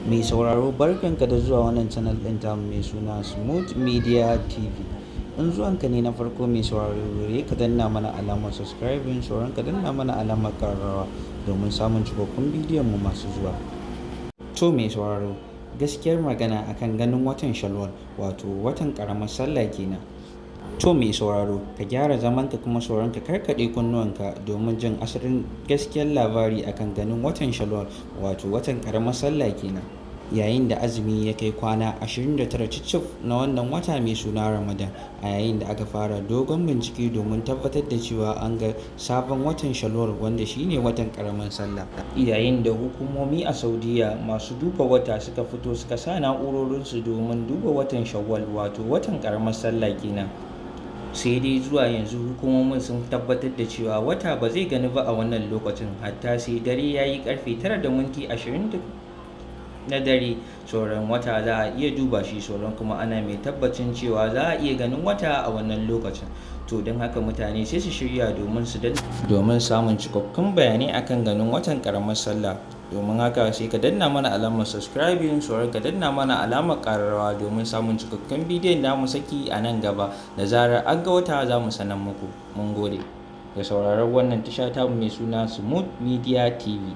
Mai sauraro barkanka da zuwa wannan channel ɗin tamu mai suna Smooth Media TV. In zuwanka ne na farko mai sauraro ka danna mana alamar subscribing sauran ka danna mana alamar ƙararrawa domin samun cikakkun bidiyon mu masu zuwa. To mai sauraro, gaskiyar magana akan ganin watan Shawwal wato watan ƙaramar sallah kenan. To mai sauraro, ka gyara zamanka kuma sauran ka karkaɗe kunnuwanka domin jin asalin gaskiyar labari akan ganin watan Shawwal wato watan ƙaramar sallah kenan. Yayin da azumi ya kai kwana 29 cicif na wannan wata mai suna Ramadan, a yayin da aka fara dogon bincike domin tabbatar da cewa an ga sabon watan Shawwal wanda shine watan ƙaramar sallah. Yayin da hukumomi a Saudiya masu duba wata suka fito suka sa na'urorinsu domin duba watan Shawwal wato watan ƙaramar sallah kenan. Sai dai zuwa yanzu hukumomin sun tabbatar da cewa wata ba zai gani ba a wannan lokacin, hatta sai dare ya yi karfe 9:20 na dare sauran wata za a iya duba shi, sauran kuma ana mai tabbacin cewa za a iya ganin wata a wannan lokacin. To don haka mutane sai su shirya domin samun cikakkun bayanai akan ganin watan ƙaramar sallah. Domin haka sai ka danna mana alamar subscribing sauran ka danna mana alamar ƙararrawa domin samun cikakkun bidiyon da mu saki a nan gaba. Da zarar an ga wata za mu sanar muku. Mun gode da sauraron wannan tasha tamu mai suna Smooth Media TV.